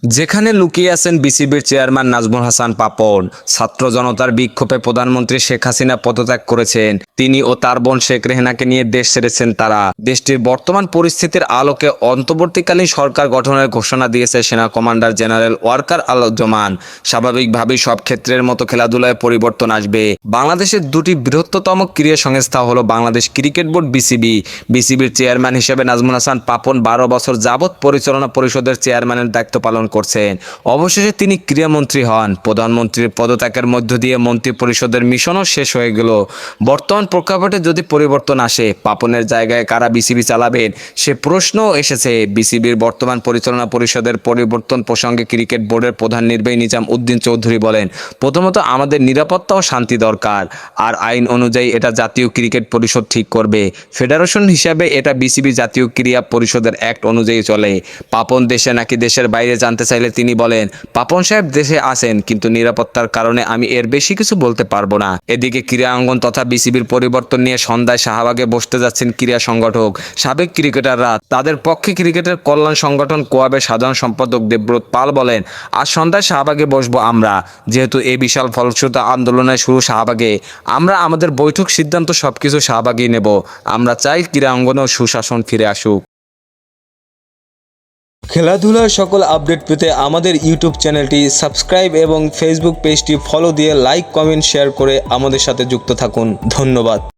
যেখানে লুকিয়ে আছেন বিসিবির চেয়ারম্যান নাজমুল হাসান পাপন। ছাত্র জনতার বিক্ষোভে প্রধানমন্ত্রী শেখ হাসিনা পদত্যাগ করেছেন। তিনি ও তার বোন শেখ রেহানাকে নিয়ে দেশ ছেড়েছেন তারা। দেশটির বর্তমান পরিস্থিতির আলোকে অন্তর্বর্তীকালীন সরকার গঠনের ঘোষণা দিয়েছে সেনা কমান্ডার জেনারেল ওয়াকার আল-জমান। স্বাভাবিকভাবেই সব ক্ষেত্রের মতো খেলাধুলায় পরিবর্তন আসবে। বাংলাদেশের দুটি বৃহত্তম ক্রীড়া সংস্থা হলো বাংলাদেশ ক্রিকেট বোর্ড বিসিবি। বিসিবির চেয়ারম্যান হিসেবে নাজমুল হাসান পাপন 12 বছর যাবৎ পরিচালনা পরিষদের চেয়ারম্যানের দায়িত্ব পালন করছেন। অবশেষে তিনি ক্রীড়ামন্ত্রী হন। প্রধানমন্ত্রীর পদত্যাগের মধ্য দিয়ে মন্ত্রী পরিষদের মিশনও শেষ হয়ে গেল। বর্তমান প্রেক্ষাপটে যদি পরিবর্তন আসে, পাপনের জায়গায় কারা বিসিবি চালাবেন সে প্রশ্নও এসেছে। বিসিবির বর্তমান পরিচালনা পরিষদের পরিবর্তন প্রসঙ্গে ক্রিকেট বোর্ডের প্রধান নির্বাহী নিজাম উদ্দিন চৌধুরী বলেন, প্রথমত আমাদের নিরাপত্তা ও শান্তি দরকার, আর আইন অনুযায়ী এটা জাতীয় ক্রিকেট পরিষদ ঠিক করবে। ফেডারেশন হিসাবে এটা বিসিবি জাতীয় ক্রীড়া পরিষদের অ্যাক্ট অনুযায়ী চলে। পাপন দেশে নাকি দেশের বাইরে জানতে চাইলে তিনি বলেন, পাপন সাহেব দেশে আছেন, কিন্তু নিরাপত্তার কারণে আমি এর বেশি কিছু বলতে পারবো না। এদিকে ক্রীড়া অঙ্গন তথা বিসিবির পরিবর্তন নিয়ে সন্ধ্যায় শাহবাগে বসতে যাচ্ছেন ক্রীড়া সংগঠক সাবেক ক্রিকেটাররা। তাদের পক্ষে ক্রিকেটের কল্যাণ সংগঠন কোয়াবের সাধারণ সম্পাদক দেবব্রত পাল বলেন, আজ সন্ধ্যায় শাহবাগে বসবো আমরা। যেহেতু এই বিশাল ফলশ্রুত আন্দোলনের শুরু শাহবাগে, আমরা আমাদের বৈঠক সিদ্ধান্ত সবকিছু শাহবাগেই নেব। আমরা চাই ক্রীড়া অঙ্গনেও সুশাসন ফিরে আসুক। খেলাধুলার সকল আপডেট পেতে আমাদের ইউটিউব চ্যানেলটি সাবস্ক্রাইব এবং ফেসবুক পেজটি ফলো দিয়ে লাইক, কমেন্ট, শেয়ার করে আমাদের সাথে যুক্ত থাকুন। ধন্যবাদ।